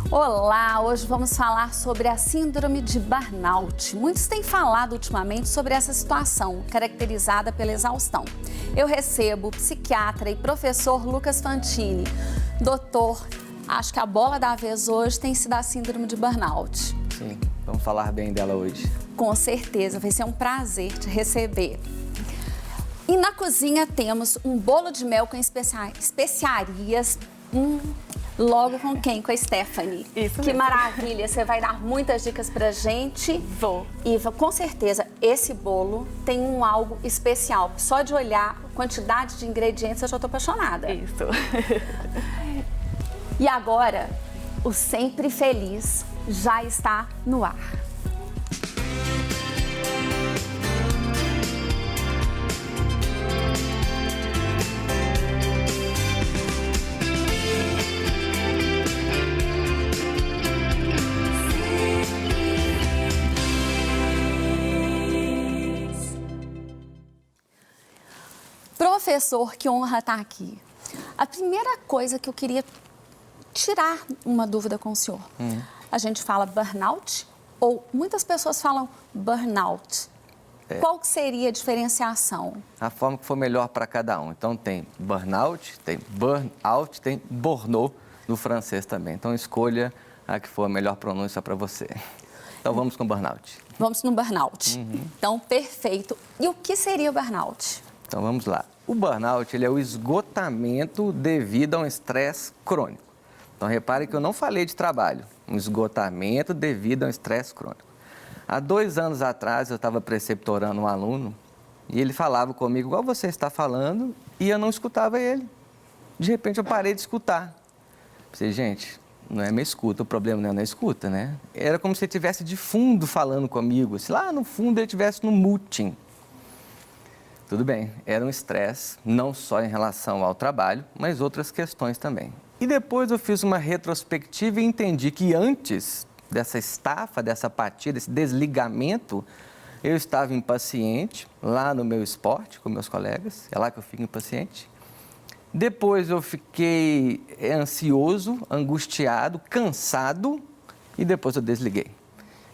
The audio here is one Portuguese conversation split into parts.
Olá, hoje vamos falar sobre a síndrome de burnout. Muitos têm falado ultimamente sobre essa situação, caracterizada pela exaustão. Eu recebo o psiquiatra e professor Lucas Fantini. Doutor, acho que a bola da vez hoje tem sido a síndrome de burnout. Sim, vamos falar bem dela hoje. Com certeza, vai ser um prazer te receber. E na cozinha temos um bolo de mel com especiarias. Logo com quem? Com a Stephanie. Isso Que mesmo. maravilha, você vai dar muitas dicas pra gente. Vou. E com certeza esse bolo tem algo especial. Só de olhar a quantidade de ingredientes eu já tô apaixonada. Isso. E agora, o Sempre Feliz já está no ar. Professor, que honra estar aqui. A primeira coisa que eu queria tirar uma dúvida com o senhor. A gente fala burnout ou muitas pessoas falam burnout. Qual que seria a diferenciação? A forma que for melhor para cada um. Então tem burnout, tem burnout, tem burnout no francês também. Então escolha a que for a melhor pronúncia para você. Então vamos com burnout. Vamos no burnout. Então, perfeito. E o que seria o burnout? Então vamos lá. O burnout ele é o esgotamento devido a um estresse crônico. Então repare que eu não falei de trabalho, um esgotamento devido a um estresse crônico. Há 2 anos atrás eu estava preceptorando um aluno e ele falava comigo igual você está falando e eu não escutava ele. De repente eu parei de escutar. Pensei, gente, não é minha escuta, o problema não é na escuta, né? Era como se ele estivesse de fundo falando comigo, se lá no fundo ele estivesse no muting. Tudo bem, era um estresse, não só em relação ao trabalho, mas outras questões também. E depois eu fiz uma retrospectiva e entendi que antes dessa estafa, dessa apatia, desse desligamento, eu estava impaciente lá no meu esporte com meus colegas, é lá que eu fico impaciente. Depois eu fiquei ansioso, angustiado, cansado e depois eu desliguei.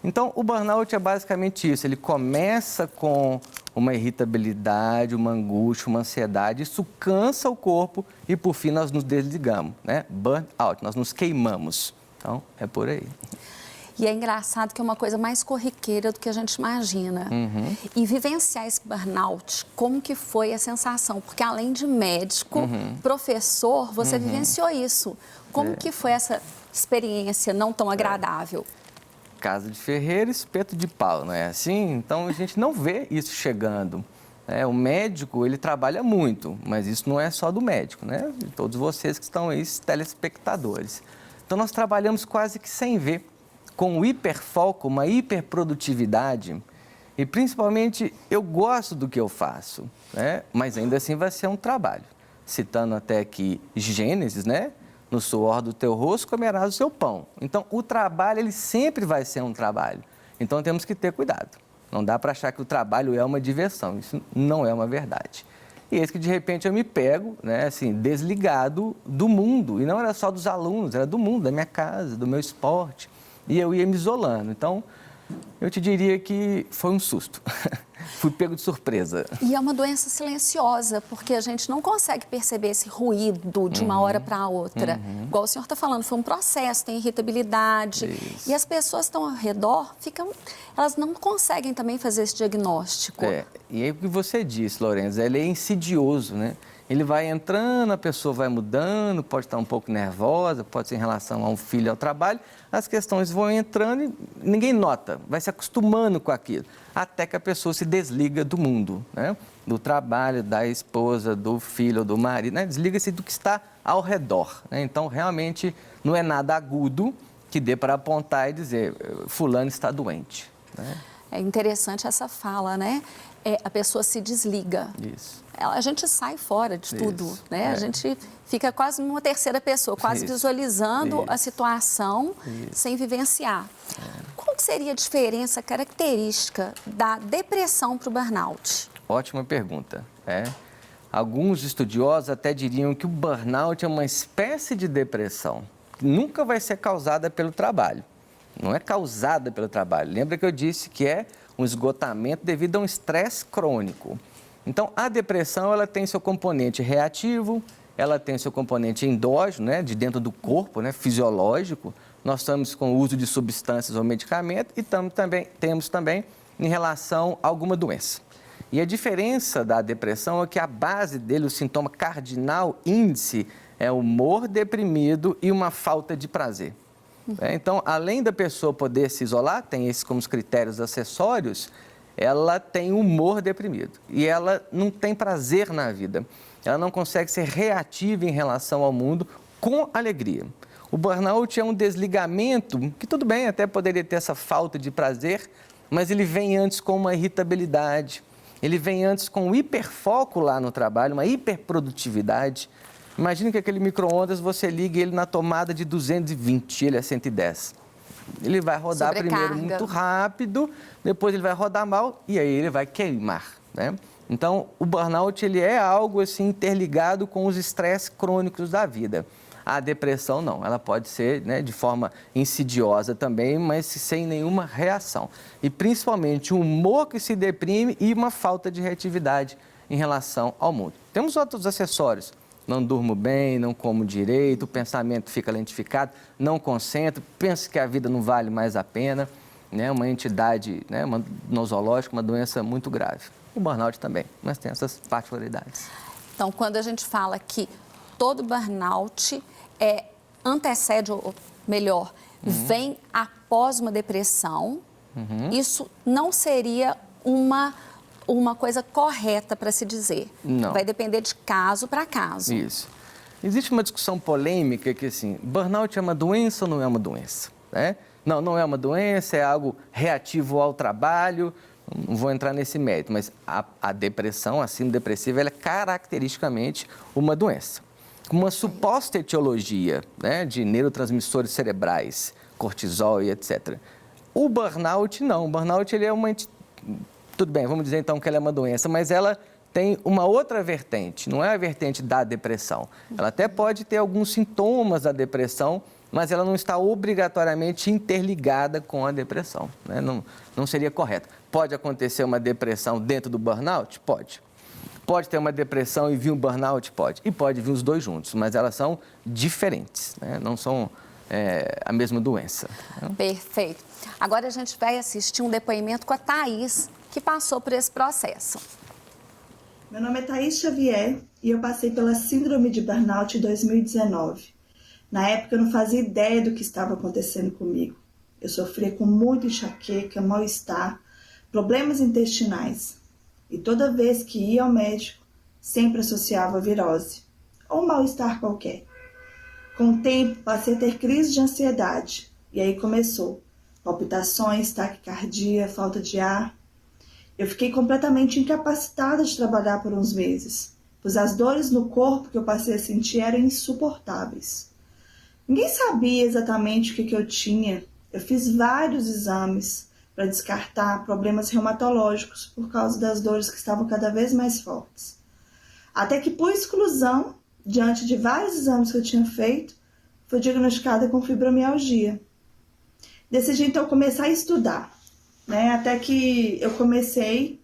Então, o burnout é basicamente isso, ele começa com uma irritabilidade, uma angústia, uma ansiedade, isso cansa o corpo e, por fim, nós nos desligamos, né? Burnout, nós nos queimamos. Então, é por aí. E é engraçado que é uma coisa mais corriqueira do que a gente imagina. E vivenciar esse burnout, como que foi a sensação? Porque além de médico, professor, você vivenciou isso. Como que foi essa experiência não tão agradável? Casa de ferreiro, espeto de pau, não é assim? Então, a gente não vê isso chegando. O médico, ele trabalha muito, mas isso não é só do médico, né? De todos vocês que estão aí, telespectadores. Então, nós trabalhamos quase que sem ver, com um hiperfoco, uma hiperprodutividade. E, principalmente, eu gosto do que eu faço, né? Mas ainda assim vai ser um trabalho. Citando até aqui Gênesis, né? No suor do teu rosto comerás o seu pão. Então, o trabalho, ele sempre vai ser um trabalho. Então, temos que ter cuidado. Não dá para achar que o trabalho é uma diversão. Isso não é uma verdade. E eis que, de repente, eu me pego, né, assim, desligado do mundo. E não era só dos alunos, era do mundo, da minha casa, do meu esporte. E eu ia me isolando. Então, eu te diria que foi um susto. Fui pego de surpresa. E é uma doença silenciosa, porque a gente não consegue perceber esse ruído de uma hora para outra. Igual o senhor está falando, foi um processo, tem irritabilidade. Isso. E as pessoas que estão ao redor, elas não conseguem também fazer esse diagnóstico. E aí o que você disse, Lorenzo, ele é insidioso, né? Ele vai entrando, a pessoa vai mudando, pode estar um pouco nervosa, pode ser em relação a um filho, ao trabalho. As questões vão entrando e ninguém nota, vai se acostumando com aquilo, até que a pessoa se desliga do mundo, né? Do trabalho, da esposa, do filho, do marido, né? Desliga-se do que está ao redor, né? Então, realmente, não é nada agudo que dê para apontar e dizer, fulano está doente, né? É interessante essa fala, né? A pessoa se desliga. Isso. A gente sai fora de tudo, Isso, né? A gente fica quase numa terceira pessoa, quase visualizando a situação sem vivenciar. Qual que seria a diferença característica da depressão para o burnout? Ótima pergunta. Alguns estudiosos até diriam que o burnout é uma espécie de depressão. nunca vai ser causada pelo trabalho. Não é causada pelo trabalho. Lembra que eu disse que é um esgotamento devido a um estresse crônico. Então, a depressão, ela tem seu componente reativo, ela tem seu componente endógeno, né, de dentro do corpo, né, fisiológico. Nós estamos com o uso de substâncias ou medicamentos e temos também em relação a alguma doença. E a diferença da depressão é que a base dele, o sintoma cardinal, índice, é humor deprimido e uma falta de prazer. Então, além da pessoa poder se isolar, tem esses como os critérios acessórios, ela tem humor deprimido e ela não tem prazer na vida. Ela não consegue ser reativa em relação ao mundo com alegria. O burnout é um desligamento, que tudo bem, até poderia ter essa falta de prazer, mas ele vem antes com uma irritabilidade, ele vem antes com um hiperfoco lá no trabalho, uma hiperprodutividade. Imagina que aquele micro-ondas, você liga ele na tomada de 220, ele é 110. Ele vai rodar primeiro muito rápido, depois ele vai rodar mal e aí ele vai queimar, né? Então, o burnout ele é algo assim interligado com os estresses crônicos da vida. A depressão não, ela pode ser, né, de forma insidiosa também, mas sem nenhuma reação. E principalmente o humor que se deprime e uma falta de reatividade em relação ao mundo. Temos outros acessórios. Não durmo bem, não como direito, o pensamento fica lentificado, não concentro, penso que a vida não vale mais a pena, né? Uma entidade, né, nosológica, uma doença muito grave. O burnout também, mas tem essas particularidades. Então, quando a gente fala que todo burnout antecede, ou melhor, vem após uma depressão, isso não seria uma coisa correta para se dizer. Não. Vai depender de caso para caso. Isso. Existe uma discussão polêmica que, assim, burnout é uma doença ou não é uma doença? Né? Não, não é uma doença, é algo reativo ao trabalho. Não vou entrar nesse mérito, mas a depressão, a síndrome depressiva, ela é caracteristicamente uma doença. Uma suposta etiologia, né, de neurotransmissores cerebrais, cortisol e etc. O burnout, não. O burnout, ele é uma... Tudo bem, vamos dizer então que ela é uma doença, mas ela tem uma outra vertente, não é a vertente da depressão. Ela até pode ter alguns sintomas da depressão, mas ela não está obrigatoriamente interligada com a depressão, né? Não seria correto. Pode acontecer uma depressão dentro do burnout? Pode. Pode ter uma depressão e vir um burnout? Pode. E pode vir os dois juntos, mas elas são diferentes, né? Não são a mesma doença. Né? Perfeito. Agora a gente vai assistir um depoimento com a Thaís, que passou por esse processo. Meu nome é Thaís Xavier e eu passei pela síndrome de burnout em 2019. Na época eu não fazia ideia do que estava acontecendo comigo. Eu sofria com muita enxaqueca, mal-estar, problemas intestinais. E toda vez que ia ao médico, sempre associava a virose ou um mal-estar qualquer. Com o tempo, passei a ter crise de ansiedade. E aí começou palpitações, taquicardia, falta de ar. Eu fiquei completamente incapacitada de trabalhar por uns meses, pois as dores no corpo que eu passei a sentir eram insuportáveis. Ninguém sabia exatamente o que eu tinha. Eu fiz vários exames para descartar problemas reumatológicos por causa das dores que estavam cada vez mais fortes. Até que, por exclusão, diante de vários exames que eu tinha feito, fui diagnosticada com fibromialgia. Decidi então começar a estudar, né? Até que eu comecei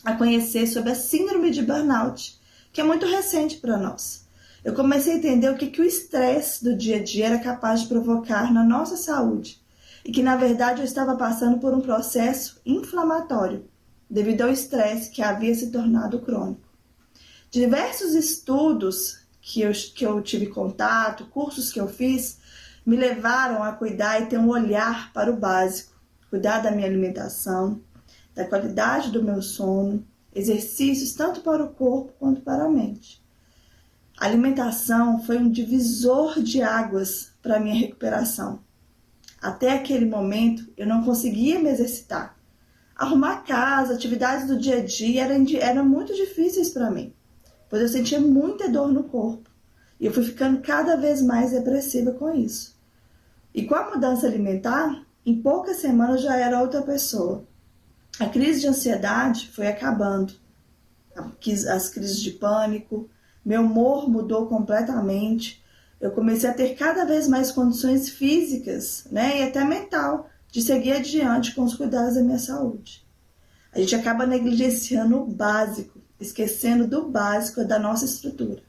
a conhecer sobre a síndrome de burnout, que é muito recente para nós. Eu comecei a entender o que o estresse do dia a dia era capaz de provocar na nossa saúde e que, na verdade, eu estava passando por um processo inflamatório devido ao estresse que havia se tornado crônico. Diversos estudos que eu tive contato, cursos que eu fiz, me levaram a cuidar e ter um olhar para o básico, cuidar da minha alimentação, da qualidade do meu sono, exercícios tanto para o corpo quanto para a mente. A alimentação foi um divisor de águas para a minha recuperação. Até aquele momento, eu não conseguia me exercitar. Arrumar a casa, atividades do dia a dia eram muito difíceis para mim, pois eu sentia muita dor no corpo. E eu fui ficando cada vez mais depressiva com isso. E com a mudança alimentar, em poucas semanas já era outra pessoa. A crise de ansiedade foi acabando. As crises de pânico, meu humor mudou completamente. eu comecei a ter cada vez mais condições físicas, né, e até mental, de seguir adiante com os cuidados da minha saúde. A gente acaba negligenciando o básico, esquecendo do básico da nossa estrutura.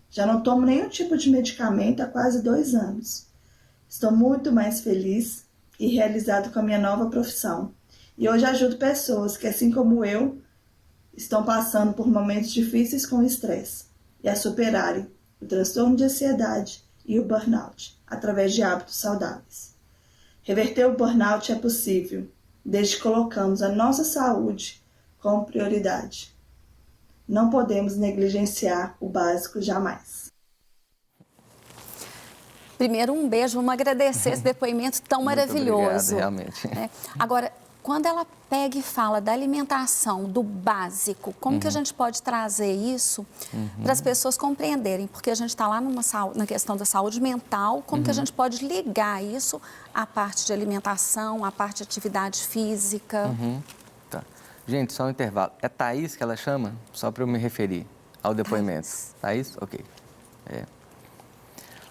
Já não tomo nenhum tipo de medicamento há quase 2 anos. Estou muito mais feliz e realizado com a minha nova profissão. E hoje ajudo pessoas que, assim como eu, estão passando por momentos difíceis com o estresse e a superarem o transtorno de ansiedade e o burnout através de hábitos saudáveis. Reverter o burnout é possível, desde que colocamos a nossa saúde como prioridade. Não podemos negligenciar o básico jamais. Primeiro, um beijo, vamos agradecer esse depoimento tão maravilhoso. Obrigado, realmente. Agora, quando ela pega e fala da alimentação, do básico, como que a gente pode trazer isso para as pessoas compreenderem? Porque a gente está lá na questão da saúde mental, como que a gente pode ligar isso à parte de alimentação, à parte de atividade física? Tá. Gente, só um intervalo. É Thaís que ela chama? Só para eu me referir ao depoimento. Thaís? Ok.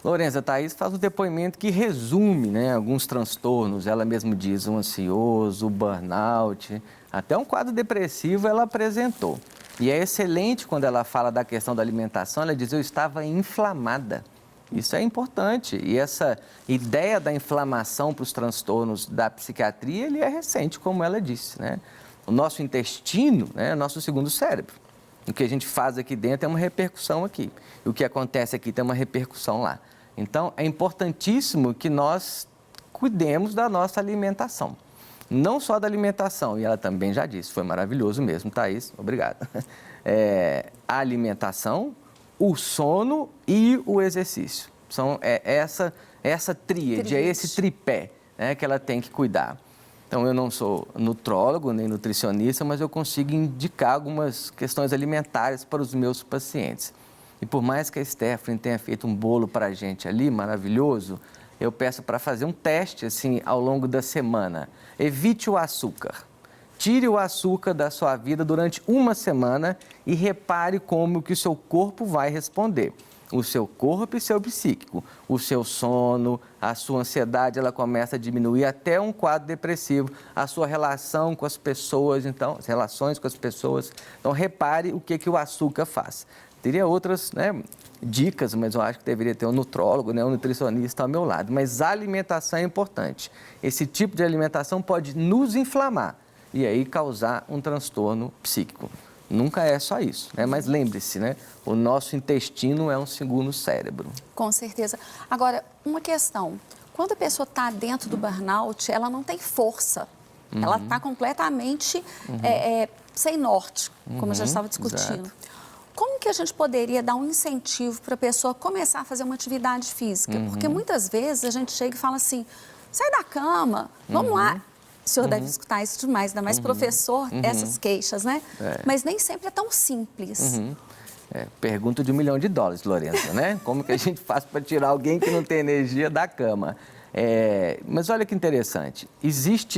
Lorenza, a Thaís faz um depoimento que resume, né, alguns transtornos. Ela mesma diz um ansioso, burnout, até um quadro depressivo ela apresentou. E é excelente quando ela fala da questão da alimentação, ela diz, eu estava inflamada. Isso é importante. E essa ideia da inflamação para os transtornos da psiquiatria, ele é recente, como ela disse, né? O nosso intestino, né, é o nosso segundo cérebro. O que a gente faz aqui dentro tem uma repercussão aqui. E o que acontece aqui tem uma repercussão lá. Então, é importantíssimo que nós cuidemos da nossa alimentação. Não só da alimentação, e ela também já disse, foi maravilhoso mesmo, Thaís, obrigado. A alimentação, o sono e o exercício. São essa tríade, é esse tripé, né, que ela tem que cuidar. Então, eu não sou nutrólogo nem nutricionista, mas eu consigo indicar algumas questões alimentares para os meus pacientes. E por mais que a Stephanie tenha feito um bolo para a gente ali, maravilhoso, eu peço para fazer um teste assim ao longo da semana. Evite o açúcar. Tire o açúcar da sua vida durante uma semana e repare como que o seu corpo vai responder. O seu corpo e seu psíquico, o seu sono, a sua ansiedade, ela começa a diminuir até um quadro depressivo, a sua relação com as pessoas, então, as relações com as pessoas. Então, repare o que o açúcar faz. Teria outras, né, dicas, mas eu acho que deveria ter um nutrólogo, né, um nutricionista ao meu lado. Mas a alimentação é importante. Esse tipo de alimentação pode nos inflamar e aí causar um transtorno psíquico. Nunca é só isso, né? Mas lembre-se, né? O nosso intestino é um segundo cérebro. Com certeza. Agora, uma questão. Quando a pessoa está dentro do burnout, ela não tem força. Ela está completamente sem norte, como a gente estava discutindo. Exato. Como que a gente poderia dar um incentivo para a pessoa começar a fazer uma atividade física? Porque muitas vezes a gente chega e fala assim, sai da cama, vamos lá. O senhor deve escutar isso demais, ainda mais professor, essas queixas, né? Mas nem sempre é tão simples. Pergunta de $1 milhão, Lorenza, né? Como que a gente faz para tirar alguém que não tem energia da cama? Mas olha que interessante,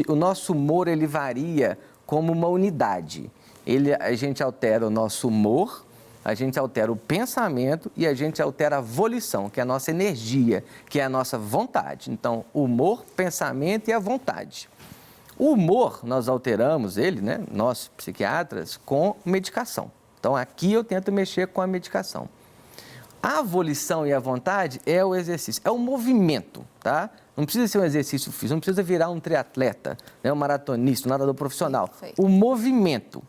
o nosso humor, ele varia como uma unidade. A gente altera o nosso humor, a gente altera o pensamento e a gente altera a volição, que é a nossa energia, que é a nossa vontade. Então, humor, pensamento e a vontade. O humor, nós alteramos ele, né, nós psiquiatras, com medicação. Então, aqui eu tento mexer com a medicação. A volição e a vontade é o exercício, é o movimento, tá? Não precisa ser um exercício físico, não precisa virar um triatleta, né, um maratonista, um nadador profissional. Perfeito. O movimento.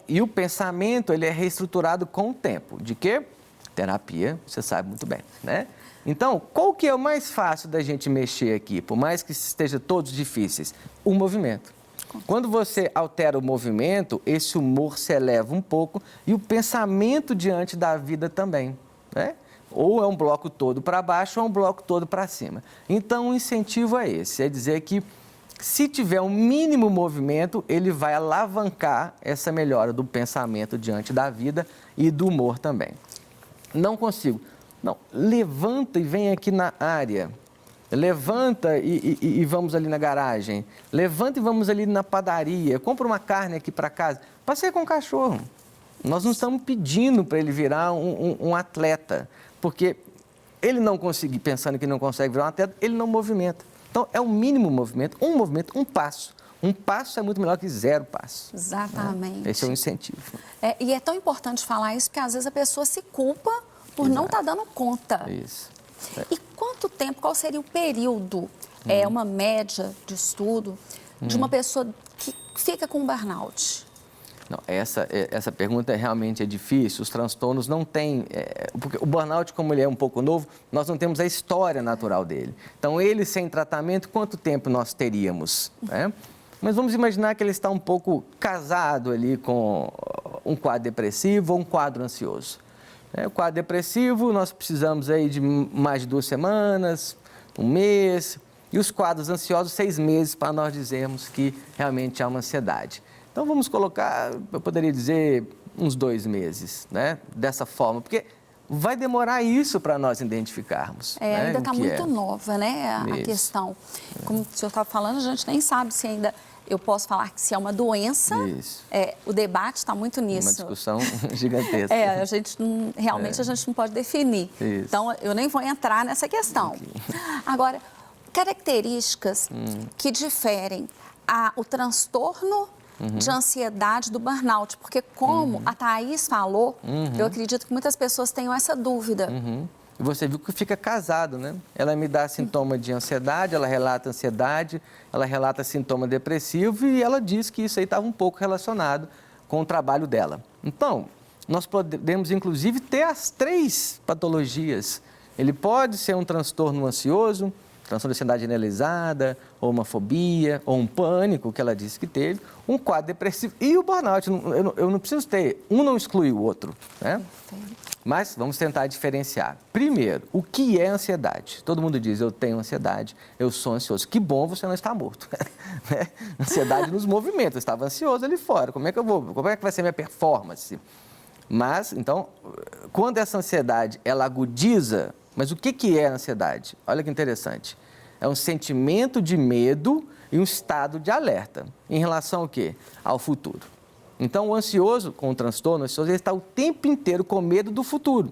E o pensamento, ele é reestruturado com o tempo. De quê? Terapia, você sabe muito bem, né? Então, qual que é o mais fácil da gente mexer aqui, por mais que esteja todos difíceis? O movimento. Quando você altera o movimento, esse humor se eleva um pouco e o pensamento diante da vida também, né? Ou é um bloco todo para baixo ou é um bloco todo para cima. Então, o incentivo é esse, é dizer que se tiver um mínimo movimento, ele vai alavancar essa melhora do pensamento diante da vida e do humor também. Não consigo. Não, levanta e vem aqui na área. Levanta e vamos ali na garagem. Levanta e vamos ali na padaria. Compra uma carne aqui para casa. Passeia com o cachorro. Nós não estamos pedindo para ele virar um atleta, porque ele não conseguir, pensando que não consegue virar um atleta, ele não movimenta. Então, é um mínimo movimento, um passo. Um passo é muito melhor que 0 passos. Exatamente. Né? Esse é um incentivo. E é tão importante falar isso, porque às vezes a pessoa se culpa por não estar dando conta. Isso. E quanto tempo, qual seria o período, uma média de estudo, de uma pessoa que fica com burnout? Não, essa pergunta realmente é difícil. Os transtornos não têm... porque o burnout, como ele é um pouco novo, nós não temos a história natural dele. Então, ele sem tratamento, quanto tempo nós teríamos? Né? Mas vamos imaginar que ele está um pouco casado ali com um quadro depressivo ou um quadro ansioso. O quadro depressivo, nós precisamos aí de mais de 2 semanas, 1 mês. E os quadros ansiosos, 6 meses para nós dizermos que realmente há uma ansiedade. Então, vamos colocar, eu poderia dizer, uns 2 meses, né? Dessa forma, porque vai demorar isso para nós identificarmos. Né? Ainda está muito nova, né, a questão. Como o senhor estava falando, a gente nem sabe se ainda... Eu posso falar que se é uma doença, o debate está muito nisso. Uma discussão gigantesca. A gente realmente a gente não pode definir. Isso. Então, eu nem vou entrar nessa questão. Okay. Agora, características que diferem o transtorno de ansiedade do burnout, porque como a Thaís falou, eu acredito que muitas pessoas tenham essa dúvida. E você viu que fica casado, né? Ela me dá sintoma de ansiedade, ela relata ansiedade, ela relata sintoma depressivo e ela diz que isso aí estava um pouco relacionado com o trabalho dela. Então, nós podemos inclusive ter as 3 patologias. Ele pode ser um transtorno ansioso, transtorno de ansiedade generalizada, ou uma fobia, ou um pânico, que ela disse que teve, um quadro depressivo e o burnout. Eu não preciso ter, um não exclui o outro, né? Mas vamos tentar diferenciar. Primeiro, o que é ansiedade? Todo mundo diz, eu tenho ansiedade, eu sou ansioso. Que bom você não está morto. Né? Ansiedade nos movimentos, eu estava ansioso ali fora. Como é que vai ser minha performance? Mas, então, quando essa ansiedade, ela agudiza, mas o que é a ansiedade? Olha que interessante. É um sentimento de medo e um estado de alerta. Em relação ao quê? Ao futuro. Então, o ansioso, com o transtorno ansioso, ele está o tempo inteiro com medo do futuro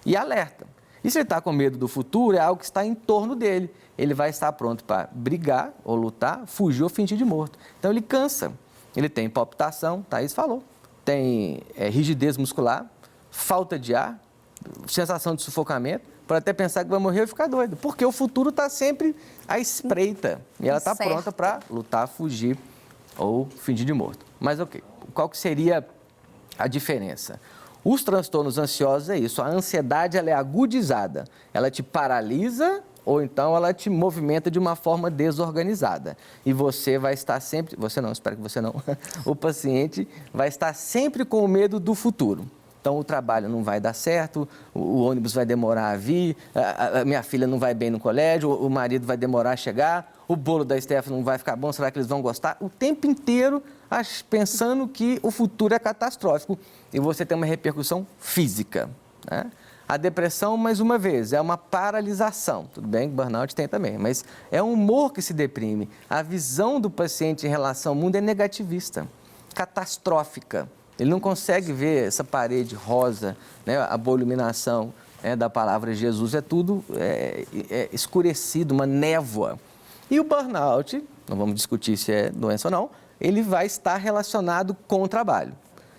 e alerta. E se ele está com medo do futuro, é algo que está em torno dele. Ele vai estar pronto para brigar ou lutar, fugir ou fingir de morto. Então, ele cansa. Ele tem palpitação, Thaís falou. Tem rigidez muscular, falta de ar, sensação de sufocamento. Pode até pensar que vai morrer e ficar doido. Porque o futuro está sempre à espreita. E ela está pronta para lutar, fugir ou fingir de morto. Mas, ok. Qual que seria a diferença? Os transtornos ansiosos é isso, a ansiedade ela é agudizada, ela te paralisa ou então ela te movimenta de uma forma desorganizada. E você vai estar sempre, você não, espero que você não, o paciente vai estar sempre com o medo do futuro. Então, o trabalho não vai dar certo, o ônibus vai demorar a vir, a minha filha não vai bem no colégio, o marido vai demorar a chegar, o bolo da Stephanie não vai ficar bom, será que eles vão gostar? O tempo inteiro pensando que o futuro é catastrófico e você tem uma repercussão física. Né? A depressão, mais uma vez, é uma paralisação. Tudo bem que burnout tem também, mas é um humor que se deprime. A visão do paciente em relação ao mundo é negativista, catastrófica. Ele não consegue ver essa parede rosa, né? A boa iluminação da palavra Jesus, é tudo escurecido, uma névoa. E o burnout, não vamos discutir se é doença ou não, ele vai estar relacionado com o trabalho.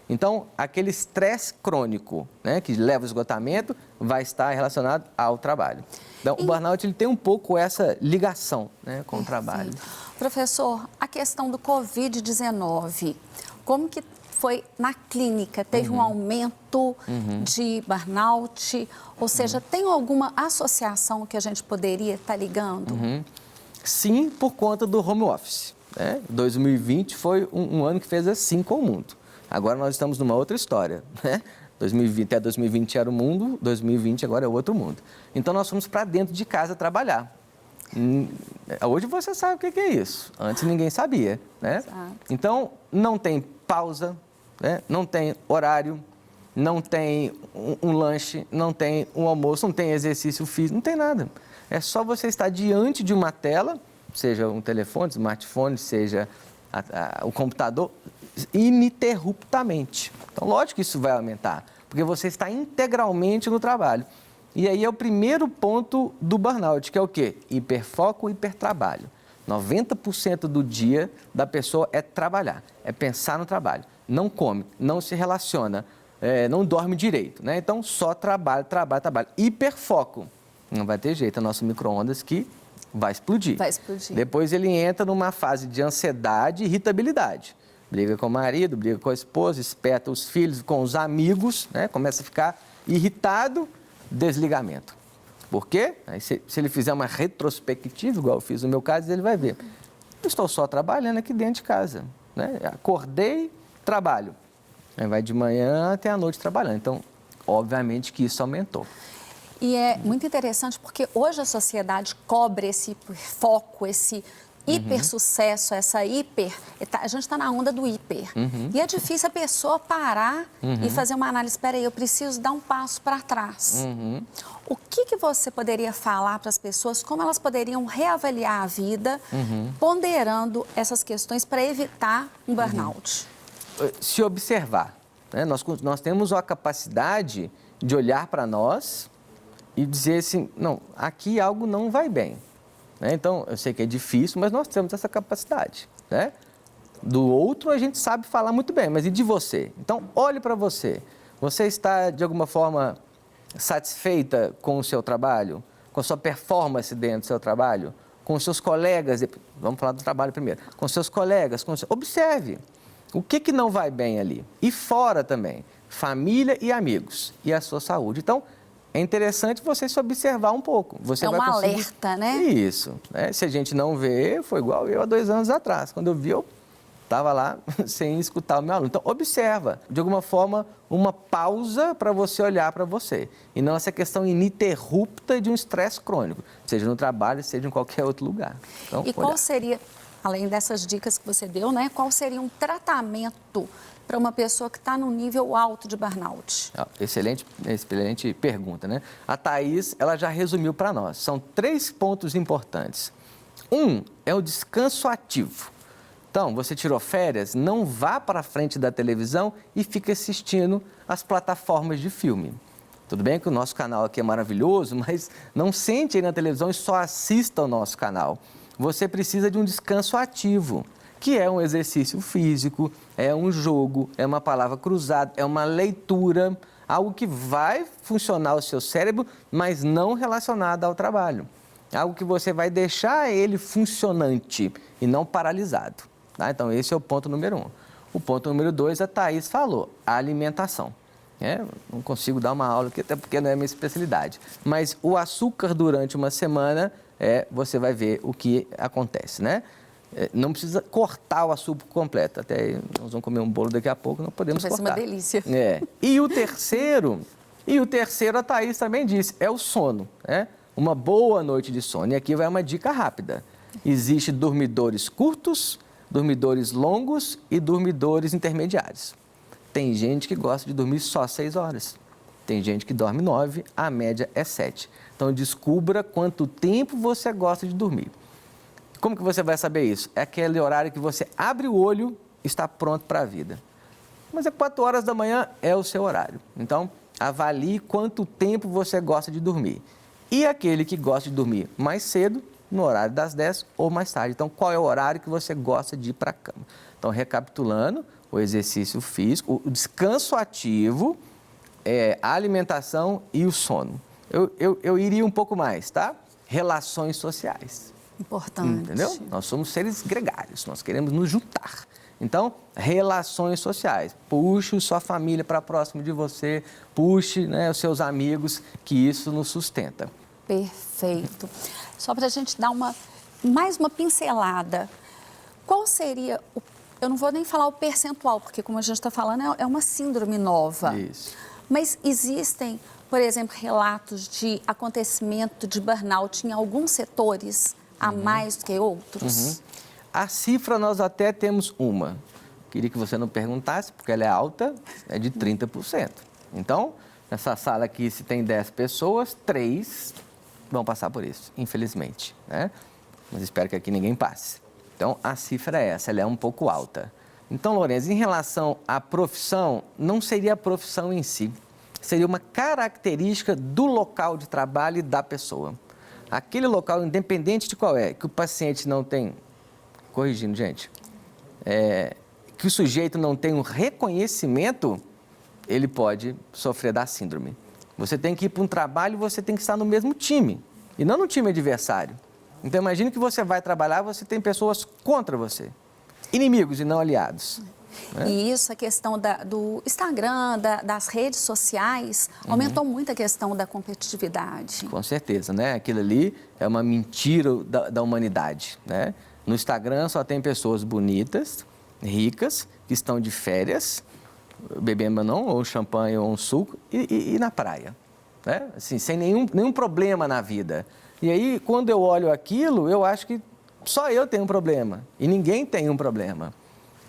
Então, aquele estresse crônico, né, que leva ao esgotamento, vai estar relacionado ao trabalho. Então, o burnout ele tem um pouco essa ligação, né, com o trabalho. Professor, a questão do Covid-19, como que foi na clínica? Teve um aumento de burnout? Ou seja, tem alguma associação que a gente poderia estar ligando? Sim, por conta do home office. 2020 foi um ano que fez assim com o mundo. Agora nós estamos numa outra história. Né? 2020, até 2020 era o mundo, 2020 agora é outro mundo. Então nós fomos para dentro de casa trabalhar. Hoje você sabe o que é isso. Antes ninguém sabia. Né? Então não tem pausa, né? Não tem horário, não tem um lanche, não tem um almoço, não tem exercício físico, não tem nada. É só você estar diante de uma tela, seja um telefone, smartphone, seja o computador, ininterruptamente. Então, lógico que isso vai aumentar, porque você está integralmente no trabalho. E aí é o primeiro ponto do burnout, que é o quê? Hiperfoco, hipertrabalho. 90% do dia da pessoa é trabalhar, é pensar no trabalho. Não come, não se relaciona, não dorme direito, né? Então, só trabalho, trabalho, trabalho. Hiperfoco. Não vai ter jeito, é nosso micro-ondas que vai explodir. Vai explodir. Depois ele entra numa fase de ansiedade e irritabilidade. Briga com o marido, briga com a esposa, espeta os filhos, com os amigos, né? Começa a ficar irritado, desligamento. Por quê? Aí, se ele fizer uma retrospectiva, igual eu fiz no meu caso, ele vai ver. Eu estou só trabalhando aqui dentro de casa, né? Acordei, trabalho. Aí vai de manhã até a noite trabalhando. Então, obviamente que isso aumentou. E é muito interessante porque hoje a sociedade cobra esse foco, esse hipersucesso, essa hiper... A gente está na onda do hiper. E é difícil a pessoa parar e fazer uma análise. Espera aí, eu preciso dar um passo para trás. O que você poderia falar para as pessoas, como elas poderiam reavaliar a vida, ponderando essas questões para evitar um burnout? Se observar, né? Nós temos a capacidade de olhar para nós e dizer assim, não, aqui algo não vai bem. Né? Então, eu sei que é difícil, mas nós temos essa capacidade. Né? Do outro a gente sabe falar muito bem, mas e de você? Então, olhe para você. Você está, de alguma forma, satisfeita com o seu trabalho? Com a sua performance dentro do seu trabalho? Com os seus colegas? Vamos falar do trabalho primeiro. Com os seus colegas? Observe. O que não vai bem ali? E fora também. Família e amigos. E a sua saúde. Então, é interessante você se observar um pouco. Você vai conseguir... alerta, né? Isso. Né? Se a gente não vê, foi igual eu há 2 anos atrás. Quando eu vi, eu estava lá sem escutar o meu aluno. Então, observa. De alguma forma, uma pausa para você olhar para você. E não essa questão ininterrupta de um estresse crônico. Seja no trabalho, seja em qualquer outro lugar. Então, e qual seria, além dessas dicas que você deu, né? Qual seria um tratamento para uma pessoa que está num nível alto de burnout? Excelente pergunta, né? A Thaís, ela já resumiu para nós. São 3 pontos importantes. É o descanso ativo. Então, você tirou férias, não vá para a frente da televisão e fique assistindo as plataformas de filme. Tudo bem que o nosso canal aqui é maravilhoso, mas não sente aí na televisão e só assista ao nosso canal. Você precisa de um descanso ativo, que é um exercício físico, é um jogo, é uma palavra cruzada, é uma leitura, algo que vai funcionar o seu cérebro, mas não relacionado ao trabalho. Algo que você vai deixar ele funcionante e não paralisado. Tá? Então, esse é o ponto número 1. O ponto número 2, a Thaís falou, a alimentação. Não consigo dar uma aula aqui, até porque não é minha especialidade. Mas o açúcar durante uma semana, você vai ver o que acontece, né? Não precisa cortar o açúcar completo. Até nós vamos comer um bolo daqui a pouco, não podemos cortar. Vai ser uma delícia. E o terceiro, a Thaís também disse, é o sono. Uma boa noite de sono. E aqui vai uma dica rápida. Existem dormidores curtos, dormidores longos e dormidores intermediários. Tem gente que gosta de dormir só 6 horas. Tem gente que dorme 9, a média é 7. Então, descubra quanto tempo você gosta de dormir. Como que você vai saber isso? É aquele horário que você abre o olho e está pronto para a vida. Mas 4 horas da manhã é o seu horário. Então, avalie quanto tempo você gosta de dormir. E aquele que gosta de dormir mais cedo, no horário das 10 ou mais tarde. Então, qual é o horário que você gosta de ir para a cama? Então, recapitulando, o exercício físico, o descanso ativo, a alimentação e o sono. Eu iria um pouco mais, tá? Relações sociais. Importante. Entendeu? Nós somos seres gregários, nós queremos nos juntar. Então, relações sociais. Puxe sua família para próximo de você, puxe, né, os seus amigos, que isso nos sustenta. Perfeito. Só para a gente dar mais uma pincelada, qual seria eu não vou nem falar o percentual, porque como a gente está falando, é uma síndrome nova. Isso. Mas existem, por exemplo, relatos de acontecimento de burnout em alguns setores a mais do que outros? A cifra nós até temos uma. Queria que você não perguntasse, porque ela é alta, é de 30%. Então, nessa sala aqui, se tem 10 pessoas, 3 vão passar por isso, infelizmente, né? Mas espero que aqui ninguém passe. Então, a cifra é essa, ela é um pouco alta. Então, Lourenço, em relação à profissão, não seria a profissão em si, seria uma característica do local de trabalho e da pessoa. Aquele local, independente de qual é, que o paciente não tem, corrigindo, gente, que o sujeito não tem um reconhecimento, ele pode sofrer da síndrome. Você tem que ir para um trabalho e você tem que estar no mesmo time, e não no time adversário. Então, imagine que você vai trabalhar, você tem pessoas contra você, inimigos e não aliados. E isso, a questão do Instagram, das redes sociais, aumentou muito a questão da competitividade. Com certeza, né? Aquilo ali é uma mentira da humanidade, né? No Instagram só tem pessoas bonitas, ricas, que estão de férias, bebendo ou um champanhe ou um suco, e na praia, né? Assim, sem nenhum problema na vida. E aí, quando eu olho aquilo, eu acho que só eu tenho um problema e ninguém tem um problema.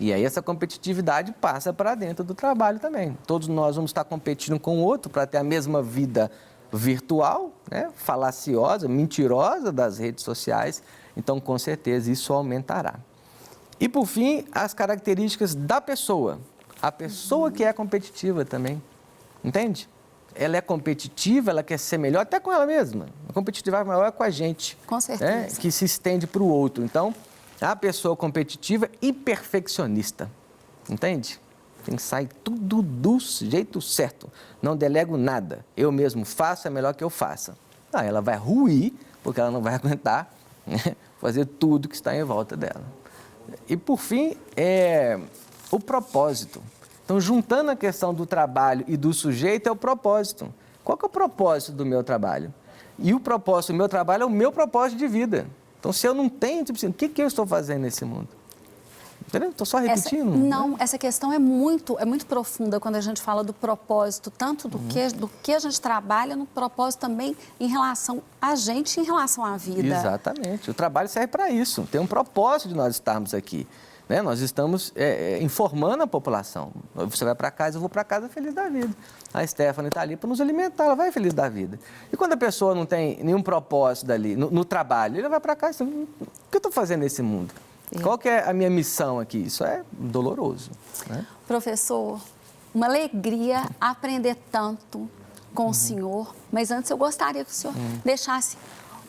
E aí essa competitividade passa para dentro do trabalho também. Todos nós vamos estar competindo com o outro para ter a mesma vida virtual, né? Falaciosa, mentirosa das redes sociais. Então, com certeza, isso aumentará. E, por fim, as características da pessoa. A pessoa que é competitiva também, entende? Ela é competitiva, ela quer ser melhor até com ela mesma. A competitividade maior é com a gente. Com certeza. Né? Que se estende para o outro. Então, a pessoa competitiva e perfeccionista, entende? Tem que sair tudo do jeito certo. Não delego nada. Eu mesmo faço, é melhor que eu faça. Ah, ela vai ruir, porque ela não vai aguentar, né, fazer tudo que está em volta dela. E, por fim, o propósito. Então, juntando a questão do trabalho e do sujeito, é o propósito. Qual que é o propósito do meu trabalho? E o propósito do meu trabalho é o meu propósito de vida. Então, se eu não tenho, tipo assim, o que eu estou fazendo nesse mundo? Entendeu? Estou só repetindo. Essa questão é muito profunda quando a gente fala do propósito, tanto do que a gente trabalha, no propósito também em relação a gente, em relação à vida. Exatamente. O trabalho serve para isso. Tem um propósito de nós estarmos aqui. Né? Nós estamos informando a população. Você vai para casa, eu vou para casa feliz da vida. A Stephanie está ali para nos alimentar, ela vai feliz da vida. E quando a pessoa não tem nenhum propósito dali, no trabalho, ela vai para casa e diz, o que eu estou fazendo nesse mundo? Qual que é a minha missão aqui? Isso é doloroso. Né? Professor, uma alegria aprender tanto com o senhor, mas antes eu gostaria que o senhor deixasse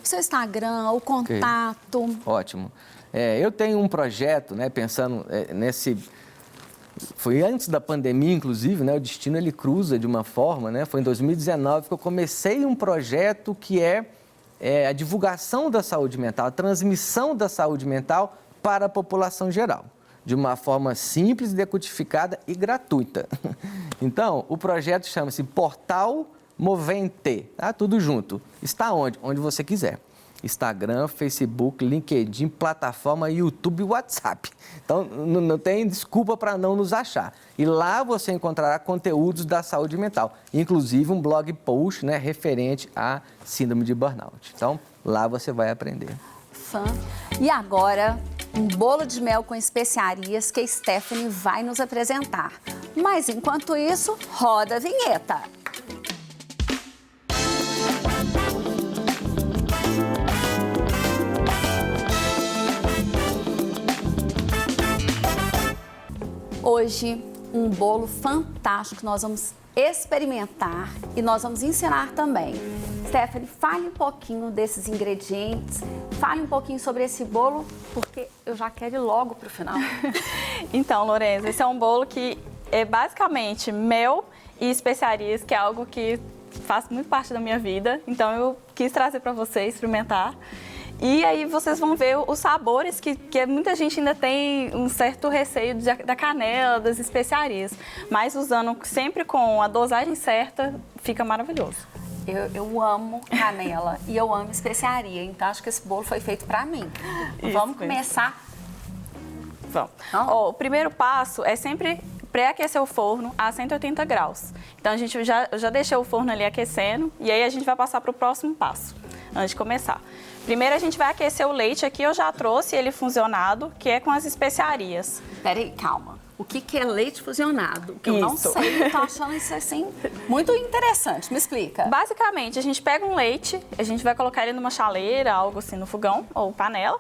o seu Instagram, o contato. Okay. Ótimo. Eu tenho um projeto, né, pensando nesse... Foi antes da pandemia, inclusive, né, o destino ele cruza de uma forma, né? Foi em 2019 que eu comecei um projeto que é a divulgação da saúde mental, a transmissão da saúde mental para a população geral, de uma forma simples, decodificada e gratuita. Então, o projeto chama-se Portal Movente, tá? Tudo junto. Está onde? Onde você quiser. Instagram, Facebook, LinkedIn, plataforma, YouTube e WhatsApp. Então, não tem desculpa para não nos achar. E lá você encontrará conteúdos da saúde mental, inclusive um blog post, né, referente à síndrome de burnout. Então, lá você vai aprender. E agora, um bolo de mel com especiarias que a Stephanie vai nos apresentar. Mas, enquanto isso, roda a vinheta. Hoje, um bolo fantástico que nós vamos experimentar e nós vamos ensinar também. Stephanie, fale um pouquinho desses ingredientes, fale um pouquinho sobre esse bolo, porque eu já quero ir logo para o final. Então, Lorenza, esse é um bolo que é basicamente mel e especiarias, que é algo que faz muito parte da minha vida. Então, eu quis trazer para vocês experimentar. E aí vocês vão ver os sabores que muita gente ainda tem um certo receio da canela, das especiarias. Mas usando sempre com a dosagem certa, fica maravilhoso. Eu amo canela e eu amo especiaria, então acho que esse bolo foi feito para mim. Isso Vamos mesmo. começar? Vamos. O primeiro passo é sempre pré-aquecer o forno a 180 graus. Então, eu já deixei o forno ali aquecendo e aí a gente vai passar para o próximo passo, antes de começar. Primeiro, a gente vai aquecer o leite. Aqui eu já trouxe ele fusionado, que é com as especiarias. Peraí, calma. O que é leite fusionado? Que eu não Isso. sei, eu tô achando isso assim muito interessante. Me explica. Basicamente, a gente pega um leite, a gente vai colocar ele numa chaleira, algo assim no fogão ou panela,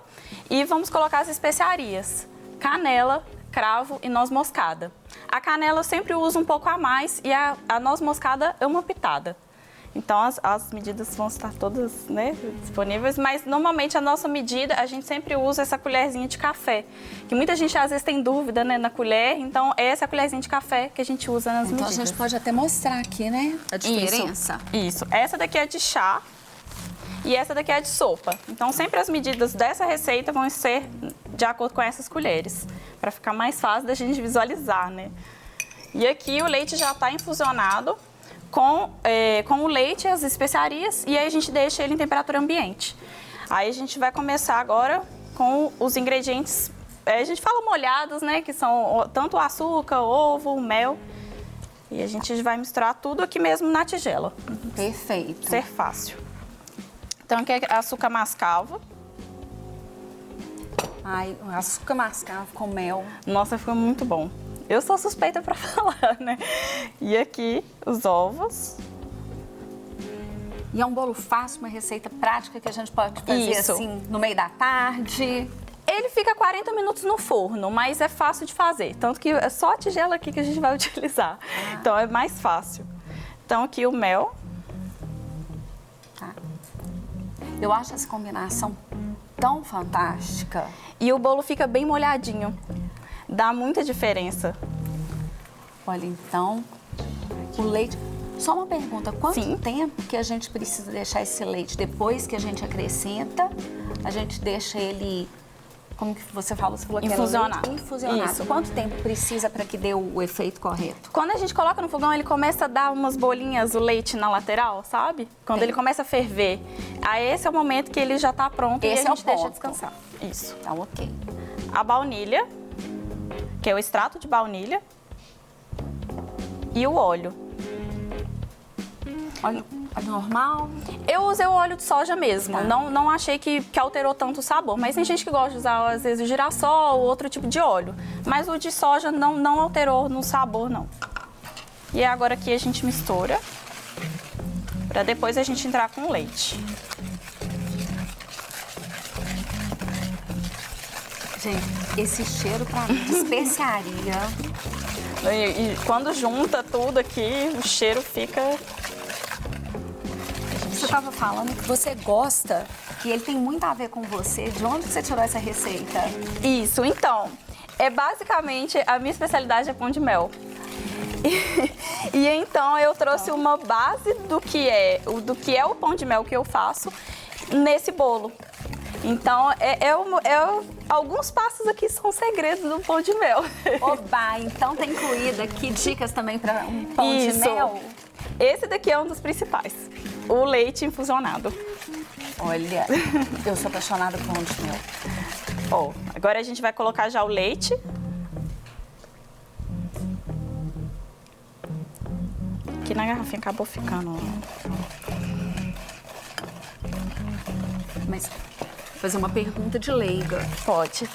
e vamos colocar as especiarias: canela, cravo e noz moscada. A canela eu sempre uso um pouco a mais e a noz moscada é uma pitada. Então, as medidas vão estar todas, né, disponíveis, mas normalmente a nossa medida, a gente sempre usa essa colherzinha de café, que muita gente às vezes tem dúvida, né, na colher, então é essa colherzinha de café que a gente usa nas medidas. Então, a gente pode até mostrar aqui, né, a diferença. Isso. Essa daqui é de chá e essa daqui é de sopa. Então, sempre as medidas dessa receita vão ser de acordo com essas colheres, para ficar mais fácil da gente visualizar, né. E aqui o leite já está infusionado com o leite e as especiarias, e aí a gente deixa ele em temperatura ambiente. Aí a gente vai começar agora com os ingredientes, a gente fala molhados, né, que são tanto o açúcar, ovo, o mel, e a gente vai misturar tudo aqui mesmo na tigela. Perfeito. Ser fácil. Então aqui é açúcar mascavo. Ai, açúcar mascavo com mel. Nossa, ficou muito bom. Eu sou suspeita para falar, né? E aqui, os ovos. E é um bolo fácil, uma receita prática que a gente pode fazer Isso. assim, no meio da tarde. Ele fica 40 minutos no forno, mas é fácil de fazer. Tanto que é só a tigela aqui que a gente vai utilizar. Então é mais fácil. Então aqui o mel. Tá. Eu acho essa combinação tão fantástica. E o bolo fica bem molhadinho. Dá muita diferença. Olha, então, o leite... Só uma pergunta, quanto Sim. tempo que a gente precisa deixar esse leite? Depois que a gente acrescenta, a gente deixa ele... Como que você falou? Você falou que Infusionar. era leite infusionado. Isso. Quanto tempo precisa para que dê o efeito correto? Quando a gente coloca no fogão, ele começa a dar umas bolinhas, o leite na lateral, sabe? Quando Sim. ele começa a ferver. Aí esse é o momento que ele já tá pronto Esse e a é o gente deixa ponto. descansar. Isso. Então, ok. A baunilha, que é o extrato de baunilha, e o óleo. Óleo normal. Eu usei o óleo de soja mesmo, Tá. não achei que alterou tanto o sabor, mas tem gente que gosta de usar, às vezes, o girassol ou outro tipo de óleo. Mas o de soja não alterou no sabor, não. E agora aqui a gente mistura, para depois a gente entrar com o leite. Gente, esse cheiro pra mim de especiaria. E quando junta tudo aqui, o cheiro fica... Você estava falando que você gosta, que ele tem muito a ver com você. De onde você tirou essa receita? Isso, então, basicamente, a minha especialidade é pão de mel. E então eu trouxe uma base do que é o pão de mel que eu faço nesse bolo. Então, alguns passos aqui são segredos do pão de mel. Oba, então tá incluída aqui dicas também para um pão de Isso. mel? Esse daqui é um dos principais, o leite infusionado. Olha, eu sou apaixonada por pão de mel. Ó, agora a gente vai colocar já o leite. Aqui na garrafinha acabou ficando, ó. Mas vou fazer uma pergunta de leiga. Pode.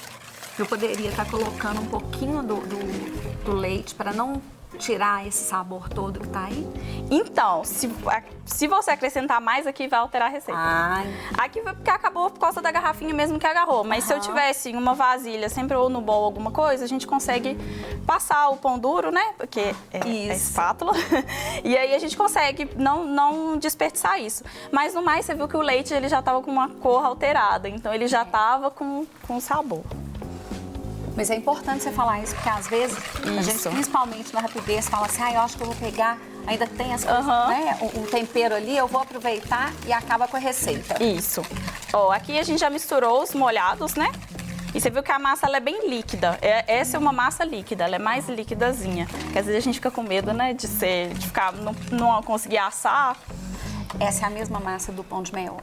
Eu poderia estar colocando um pouquinho do leite para não tirar esse sabor todo que tá aí? Então, se você acrescentar mais aqui, vai alterar a receita. Ai, Aqui foi porque acabou por causa da garrafinha mesmo que agarrou. Mas se eu tivesse em uma vasilha, sempre ou no bol alguma coisa, a gente consegue passar o pão duro, né? Porque é a espátula. E aí a gente consegue não desperdiçar isso. Mas no mais, você viu que o leite ele já tava com uma cor alterada. Então ele já tava com sabor. mas é importante você falar isso, porque às vezes a gente, Isso. principalmente na rapidez, fala assim, eu acho que eu vou pegar, ainda tem as coisas, Aham. né? O tempero ali, eu vou aproveitar e acaba com a receita. Isso. Ó, aqui a gente já misturou os molhados, né? E você viu que a massa ela é bem líquida. Essa é uma massa líquida, ela é mais líquidazinha. Porque às vezes a gente fica com medo, né, de ficar, não conseguir assar. Essa é a mesma massa do pão de mel?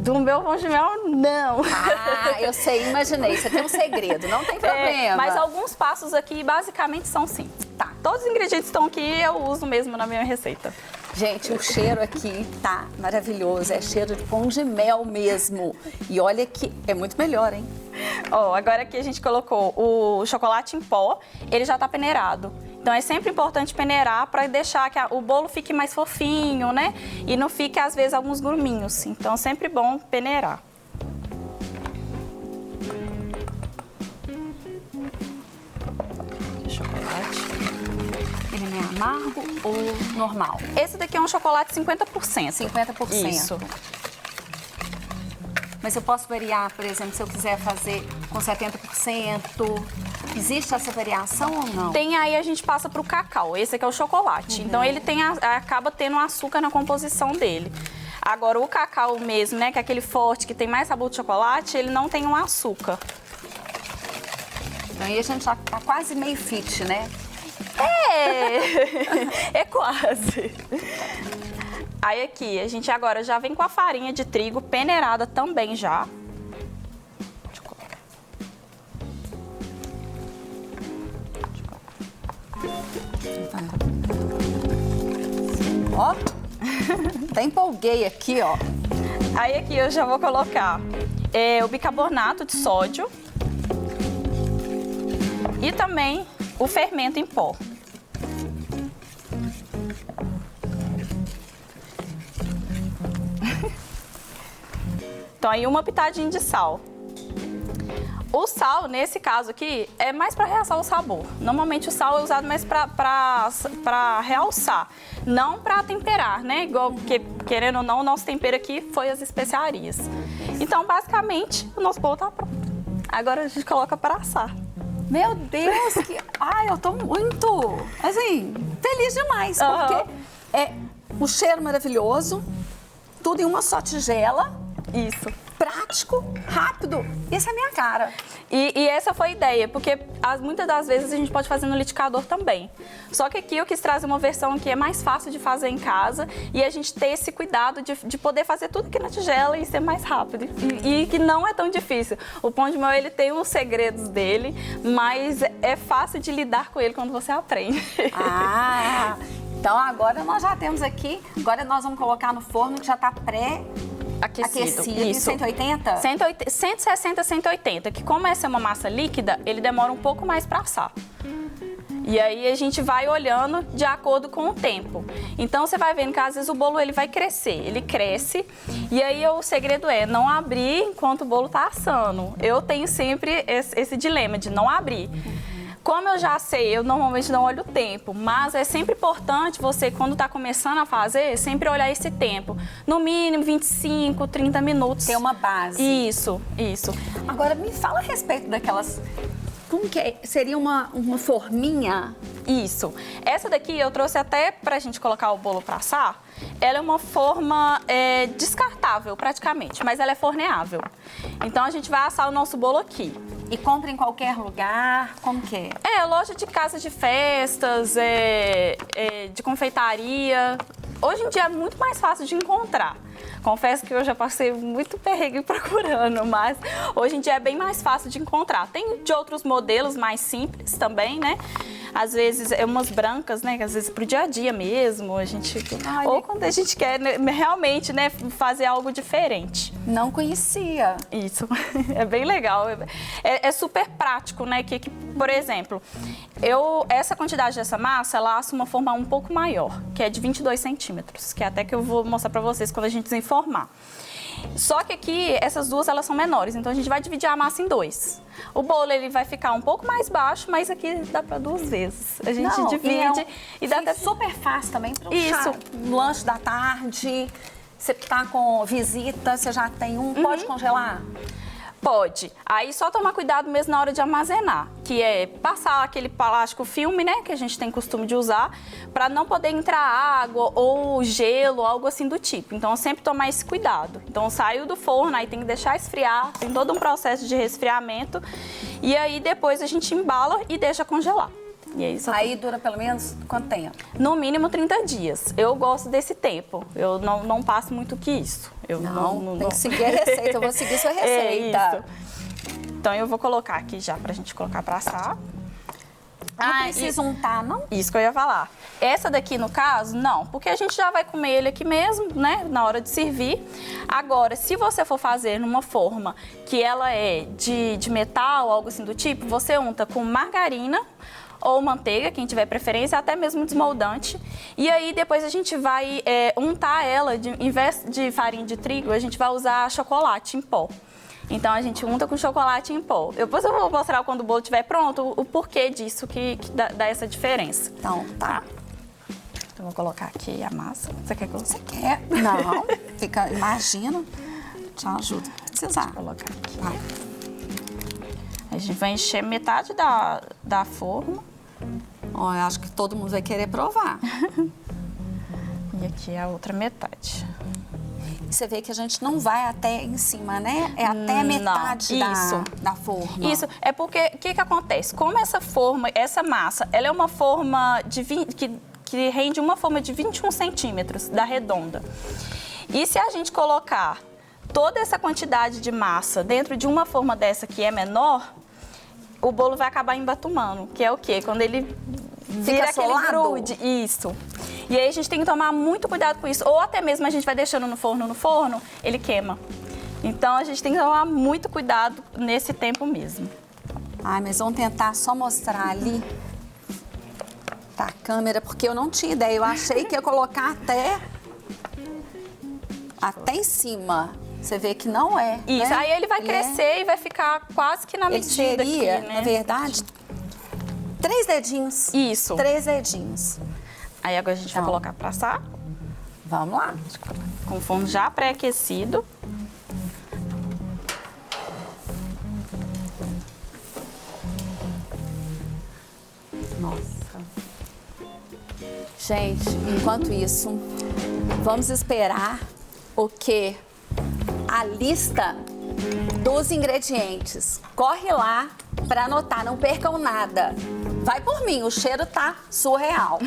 Do meu pão de mel, não. Ah, eu sei, imaginei. Você tem um segredo, não tem problema. Mas alguns passos aqui, basicamente, são sim. Tá. Todos os ingredientes estão aqui e eu uso mesmo na minha receita. Gente, o cheiro aqui tá maravilhoso. É cheiro de pão de mel mesmo. E olha que é muito melhor, hein? Ó, agora aqui a gente colocou o chocolate em pó, ele já tá peneirado. Então é sempre importante peneirar para deixar que o bolo fique mais fofinho, né? E não fique, às vezes, alguns gruminhos. Então é sempre bom peneirar. Chocolate. amargo ou normal? Esse daqui é um chocolate 50%. 50%. Isso. Mas eu posso variar, por exemplo, se eu quiser fazer com 70%. Existe essa variação ou não? Tem, aí a gente passa pro cacau. Esse aqui é o chocolate. Então ele tem acaba tendo açúcar na composição dele. Agora o cacau mesmo, né, que é aquele forte que tem mais sabor de chocolate, ele não tem um açúcar. Então aí a gente já tá quase meio fit, né? É quase. Aí aqui, a gente agora já vem com a farinha de trigo peneirada também já. Ó, até empolguei aqui, ó. Aí aqui eu já vou colocar o bicarbonato de sódio e também o fermento em pó. Então aí uma pitadinha de sal. O sal, nesse caso aqui, é mais para realçar o sabor. Normalmente o sal é usado mais para realçar, não para temperar, né? Igual, porque, querendo ou não, o nosso tempero aqui foi as especiarias. Então, basicamente, o nosso bolo tá pronto. Agora a gente coloca para assar. Meu Deus, que... Ai, eu tô muito, assim, feliz demais, porque o cheiro maravilhoso, tudo em uma só tigela. Isso. Prático, rápido. Essa é a minha cara. E essa foi a ideia, porque muitas das vezes a gente pode fazer no liquidificador também. Só que aqui eu quis trazer uma versão que é mais fácil de fazer em casa e a gente ter esse cuidado de poder fazer tudo aqui na tigela e ser mais rápido. E que não é tão difícil. O pão de mel, ele tem os segredos dele, mas é fácil de lidar com ele quando você aprende. Ah, então agora nós já temos aqui, agora nós vamos colocar no forno que já está aquecido. Isso. 180? 160, 180, que como essa é uma massa líquida, ele demora um pouco mais para assar. E aí a gente vai olhando de acordo com o tempo. Então você vai vendo que às vezes o bolo ele vai crescer, ele cresce. E aí o segredo é não abrir enquanto o bolo está assando. Eu tenho sempre esse dilema de não abrir. Como eu já sei, eu normalmente não olho o tempo, mas é sempre importante você, quando está começando a fazer, sempre olhar esse tempo. No mínimo 25, 30 minutos. Tem uma base. Isso. Agora me fala a respeito daquelas... Como que é? Seria uma forminha? Isso. Essa daqui eu trouxe até pra gente colocar o bolo pra assar. Ela é uma forma descartável praticamente, mas ela é forneável. Então a gente vai assar o nosso bolo aqui. E compra em qualquer lugar? Como que é? Loja de casa de festas, de confeitaria. Hoje em dia é muito mais fácil de encontrar. Confesso que eu já passei muito perrengue procurando, mas hoje em dia é bem mais fácil de encontrar. Tem de outros modelos mais simples também, né? Às vezes umas brancas, né? Às vezes pro dia a dia mesmo, a gente... Ou quando a gente quer realmente, né, fazer algo diferente. Não conhecia. Isso, é bem legal. É super prático, né? Que, por exemplo, essa quantidade dessa massa, ela assa uma forma um pouco maior, que é de 22 centímetros, que é até que eu vou mostrar pra vocês quando a gente desenformar. Só que aqui, essas duas, elas são menores, então a gente vai dividir a massa em dois. O bolo, ele vai ficar um pouco mais baixo, mas aqui dá para 2 vezes. A gente divide e dá até super fácil também para Isso. Lanche da tarde. Você tá com visita, você já tem um, pode congelar? Pode. Aí só tomar cuidado mesmo na hora de armazenar, que é passar aquele plástico filme, né, que a gente tem costume de usar, para não poder entrar água ou gelo, algo assim do tipo. Então, sempre tomar esse cuidado. Então, saiu do forno, aí tem que deixar esfriar, tem todo um processo de resfriamento, e aí depois a gente embala e deixa congelar. E aí dura pelo menos quanto tempo? No mínimo 30 dias. Eu gosto desse tempo. Eu não passo muito que isso. Eu tem que seguir a receita. Eu vou seguir sua receita. Isso. Então eu vou colocar aqui já pra gente colocar pra assar. Não precisa untar, não? Isso que eu ia falar. Essa daqui, no caso, não. Porque a gente já vai comer ele aqui mesmo, né? Na hora de servir. Agora, se você for fazer numa forma que ela é de metal, algo assim do tipo, você unta com margarina ou manteiga, quem tiver preferência, até mesmo desmoldante. E aí depois a gente vai untar ela, em vez de farinha de trigo, a gente vai usar chocolate em pó. Então a gente unta com chocolate em pó. Depois eu vou mostrar quando o bolo estiver pronto o porquê disso, que dá essa diferença. Então, tá. Então, vou colocar aqui a massa. Você quer colocar? Você quer? Não. Fica, imagina. Te ajuda. Precisar. Vou colocar aqui. Vai. A gente vai encher metade da forma. Ó, eu acho que todo mundo vai querer provar. E aqui a outra metade. Você vê que a gente não vai até em cima, né? É até a metade da forma. Isso, é porque, o que acontece? Como essa forma, essa massa, ela é uma forma de que rende uma forma de 21 centímetros da redonda. E se a gente colocar toda essa quantidade de massa dentro de uma forma dessa que é menor, o bolo vai acabar embatumando, que é o quê? Quando ele vira aquele grude. Isso. E aí a gente tem que tomar muito cuidado com isso. Ou até mesmo a gente vai deixando no forno, ele queima. Então a gente tem que tomar muito cuidado nesse tempo mesmo. Ai, mas vamos tentar só mostrar ali pra câmera, porque eu não tinha ideia. Eu achei que ia colocar até em cima. Você vê que não é. Isso, né? aí ele vai crescer e vai ficar quase que na medida ele seria, aqui, né? na verdade, 3 dedinhos. Isso. 3 dedinhos. Aí agora a gente vai colocar pra assar, Vamos lá. com o forno já pré-aquecido. Nossa. Gente, enquanto isso, vamos esperar o quê? A lista dos ingredientes. Corre lá para anotar, não percam nada. Vai por mim, o cheiro tá surreal.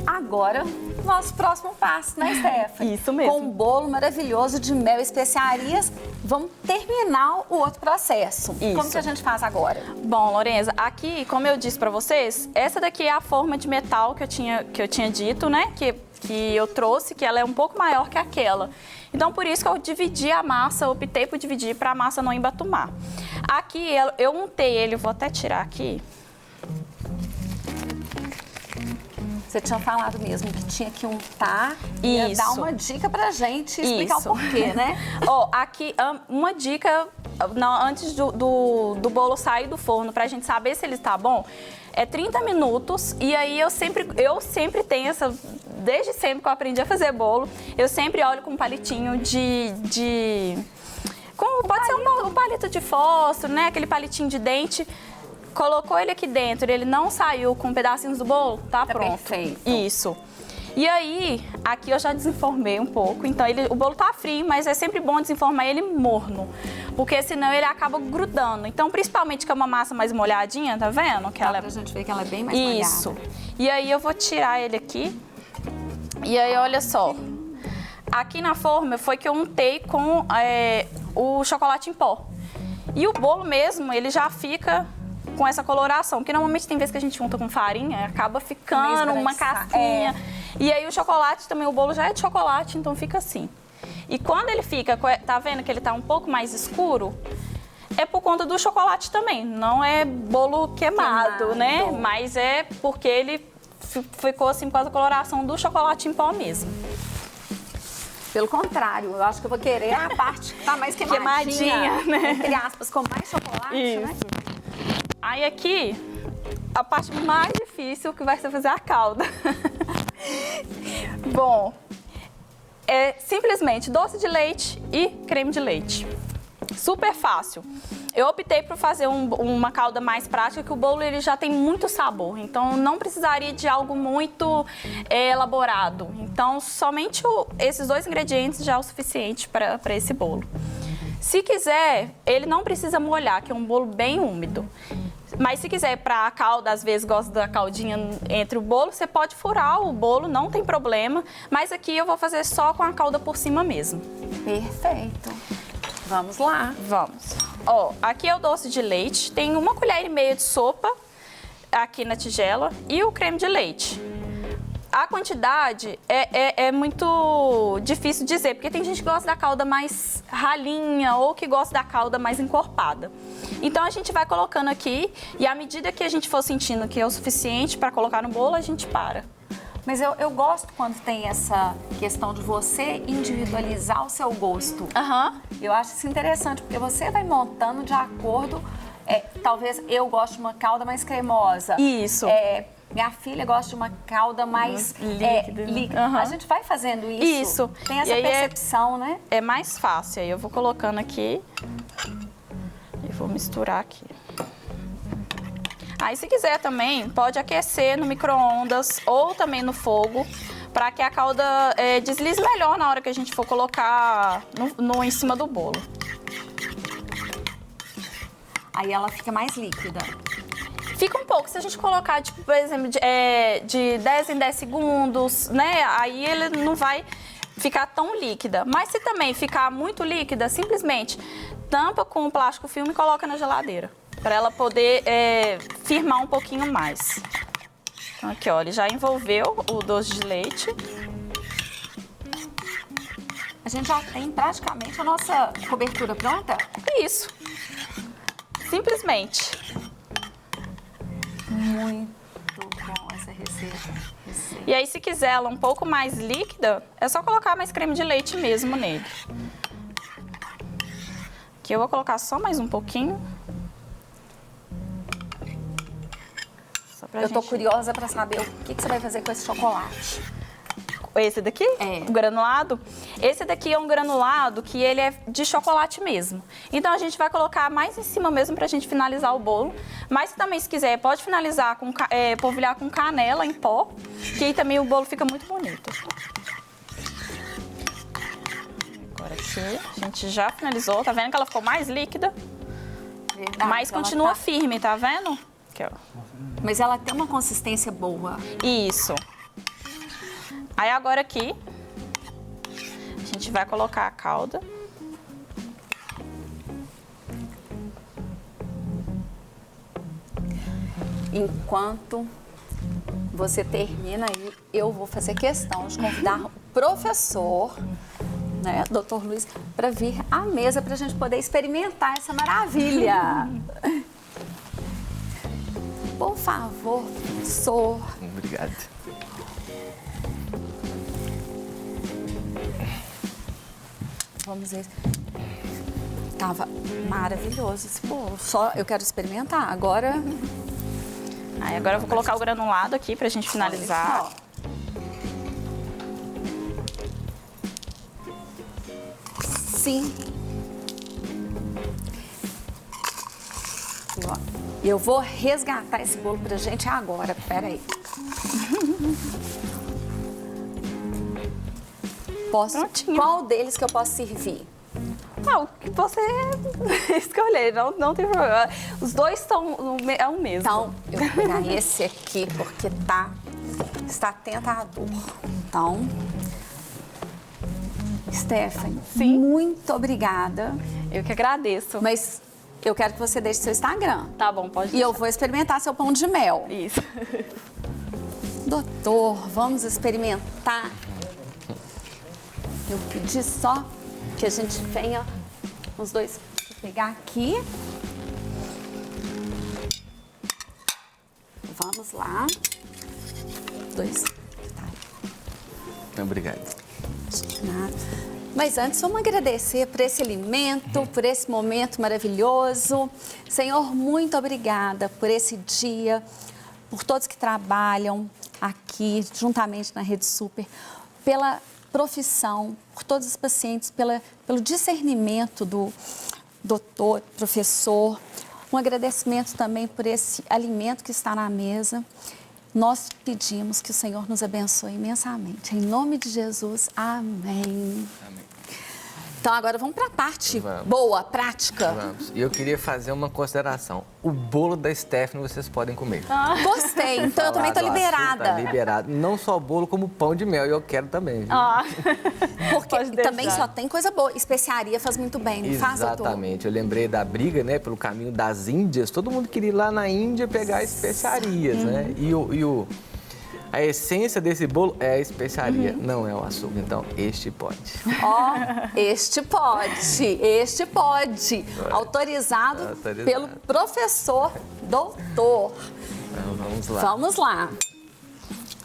Agora, nosso próximo passo, né, Stephanie? Isso mesmo. Com um bolo maravilhoso de mel e especiarias, vamos terminar o outro processo. Isso. Como que a gente faz agora? Bom, Lorenza, aqui, como eu disse pra vocês, essa daqui é a forma de metal que eu tinha dito, né? Que eu trouxe, que ela é um pouco maior que aquela. Então, por isso que eu dividi a massa, optei por dividir para a massa não embatumar. Aqui, eu untei ele, vou até tirar aqui. Você tinha falado mesmo que tinha que untar e Isso. dar uma dica pra gente explicar Isso. o porquê, né? Ó, aqui, uma dica, antes do bolo sair do forno, pra gente saber se ele tá bom, é 30 minutos. E aí eu sempre tenho essa, desde sempre que eu aprendi a fazer bolo, eu sempre olho com um palitinho pode ser um palito de fósforo, né? Aquele palitinho de dente. Colocou ele aqui dentro, ele não saiu com pedacinhos do bolo, tá pronto. Perfeito. Isso. E aí, aqui eu já desenformei um pouco, então o bolo tá frio, mas é sempre bom desenformar ele morno, porque senão ele acaba grudando. Então, principalmente que é uma massa mais molhadinha, tá vendo? Que ela Pra gente ver que ela é bem mais Isso. molhada. E aí eu vou tirar ele aqui. E aí, olha só. aqui na forma foi que eu untei com o chocolate em pó. E o bolo mesmo, ele já fica com essa coloração, porque normalmente tem vezes que a gente unta com farinha, acaba ficando uma casquinha. E aí o chocolate também, o bolo já é de chocolate, então fica assim. E quando ele fica, tá vendo que ele tá um pouco mais escuro? É por conta do chocolate também, não é bolo queimado, né? Mas é porque ele ficou assim por causa da coloração do chocolate em pó mesmo. Pelo contrário, eu acho que eu vou querer a parte que tá mais queimadinha, né? Entre aspas, com mais chocolate, Isso. né? Aí aqui, a parte mais difícil que vai ser fazer a calda. Bom, é simplesmente doce de leite e creme de leite. Super fácil. Eu optei por fazer uma calda mais prática, que o bolo ele já tem muito sabor, então não precisaria de algo muito elaborado. Então, somente esses 2 ingredientes já é o suficiente para esse bolo. Se quiser, ele não precisa molhar, que é um bolo bem úmido. Mas se quiser para a calda, às vezes gosta da caldinha entre o bolo, você pode furar o bolo, não tem problema. Mas aqui eu vou fazer só com a calda por cima mesmo. Perfeito. Vamos lá. Vamos. Ó, aqui é o doce de leite, tem 1,5 colher de sopa aqui na tigela e o creme de leite. A quantidade é muito difícil dizer, porque tem gente que gosta da calda mais ralinha ou que gosta da calda mais encorpada. Então a gente vai colocando aqui e à medida que a gente for sentindo que é o suficiente para colocar no bolo, a gente para. Mas eu gosto quando tem essa questão de você individualizar o seu gosto. Eu acho isso interessante, porque você vai montando de acordo... talvez eu goste de uma calda mais cremosa. Isso. Minha filha gosta de uma calda mais líquida. A gente vai fazendo isso. Isso. Tem essa percepção, né? É mais fácil. Aí eu vou colocando aqui e vou misturar aqui. Aí, se quiser também, pode aquecer no micro-ondas ou também no fogo, para que a calda deslize melhor na hora que a gente for colocar em cima do bolo. Aí ela fica mais líquida. Fica um pouco, se a gente colocar, tipo, por exemplo, de 10 em 10 segundos, né? Aí ele não vai ficar tão líquida. Mas se também ficar muito líquida, simplesmente tampa com o plástico filme e coloca na geladeira, para ela poder firmar um pouquinho mais. Então aqui, ó, ele já envolveu o doce de leite. A gente já tem praticamente a nossa cobertura pronta? Isso. Simplesmente. Muito bom essa receita. E aí, se quiser ela um pouco mais líquida, é só colocar mais creme de leite mesmo nele. Aqui eu vou colocar só mais um pouquinho. Eu tô curiosa para saber o que você vai fazer com esse chocolate. Esse daqui? O granulado? Esse daqui é um granulado que ele é de chocolate mesmo. Então a gente vai colocar mais em cima mesmo pra gente finalizar o bolo. Mas também, se quiser, pode finalizar com polvilhar com canela em pó, que aí também o bolo fica muito bonito. Agora aqui, a gente já finalizou. Tá vendo que ela ficou mais líquida? Verdade, mas continua firme, tá vendo? Aqui, ó. Mas ela tem uma consistência boa. Isso. Aí agora aqui, a gente vai colocar a calda. Enquanto você termina aí, eu vou fazer questão de convidar o professor, né, Dr. Luiz, para vir à mesa para a gente poder experimentar essa maravilha. Por favor, professor. Obrigado. Vamos ver. Tava maravilhoso esse bolo. Só eu quero experimentar. Agora. Aí agora eu vou colocar o granulado aqui pra gente finalizar. Sim. Eu vou resgatar esse bolo pra gente agora. Pera aí. Posso? Prontinho. Qual deles que eu posso servir? Ah, o que você escolher, não tem problema. Os dois são o mesmo. Então, eu vou pegar esse aqui porque está tentador. Então, Stephanie, Sim. muito obrigada. Eu que agradeço. Mas eu quero que você deixe seu Instagram. Tá bom, pode E deixar. eu vou experimentar seu pão de mel. Isso. Doutor, vamos experimentar. Eu pedi só que a gente venha os dois. Vou pegar aqui. Vamos lá. Dois. Tá. Obrigado. Nada. Mas antes, vamos agradecer por esse alimento, por esse momento maravilhoso. Senhor, muito obrigada por esse dia, por todos que trabalham aqui, juntamente na Rede Super, pela profissão, por todos os pacientes, pelo discernimento do doutor, professor. Um agradecimento também por esse alimento que está na mesa. Nós pedimos que o Senhor nos abençoe imensamente. Em nome de Jesus, amém. Amém. Então, agora vamos para a parte Vamos. boa, prática. Vamos. E eu queria fazer uma consideração. O bolo da Stephanie vocês podem comer. Gostei, então eu também estou Falar do liberada. açúcar, tá liberado. Não só bolo, como pão de mel. E eu quero também, viu? Porque Pode deixar. também só tem coisa boa. Especiaria faz muito bem, não faz, doutor? Exatamente. Eu lembrei da briga, né, pelo caminho das Índias. Todo mundo queria ir lá na Índia pegar especiarias, né? A essência desse bolo é a especiaria, não é o açúcar. Então, este pode. Ó, este pode. Autorizado pelo professor doutor. Então, vamos lá. Vamos lá.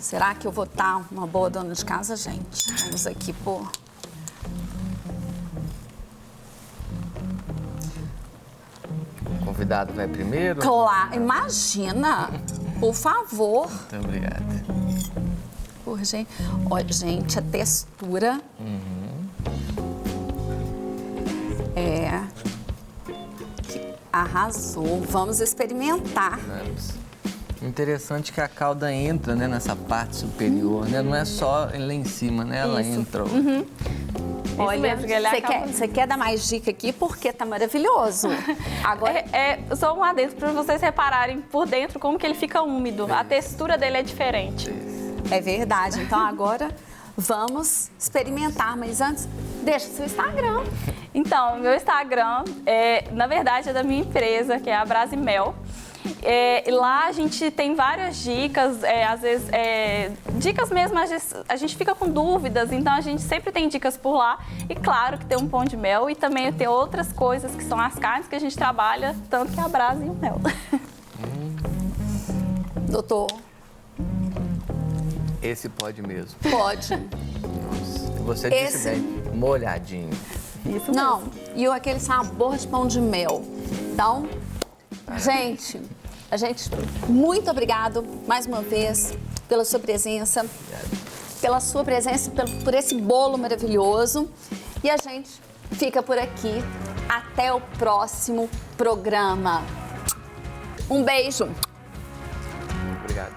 Será que eu vou estar uma boa dona de casa, gente? Vamos aqui pôr. O convidado vai primeiro? Claro, imagina. Por favor. Muito obrigado. Por gente. Olha, gente, a textura que arrasou. Vamos experimentar. Vamos. Interessante que a cauda entra, né, nessa parte superior, né? Não é só lá em cima, né? Ela Isso. entra. Olha, mesmo, que ele acaba- você quer dar mais dica aqui? Porque tá maravilhoso. Agora, Só um adendo para vocês repararem por dentro como que ele fica úmido. A textura dele é diferente. é verdade. Então agora vamos experimentar. Mas antes, deixa o seu Instagram. Então, meu Instagram, na verdade, é da minha empresa, que é a Brasimel. E lá a gente tem várias dicas, às vezes, dicas mesmo, a gente fica com dúvidas, então a gente sempre tem dicas por lá. E claro que tem um pão de mel e também tem outras coisas que são as carnes que a gente trabalha, tanto que é a brasa e o mel. Doutor, Esse pode mesmo. pode. Você disse Esse- bem, molhadinho. Isso Não, e aquele sabor de pão de mel. Então, gente, muito obrigado mais uma vez pela sua presença, por esse bolo maravilhoso. E a gente fica por aqui. Até o próximo programa. Um beijo. Obrigado.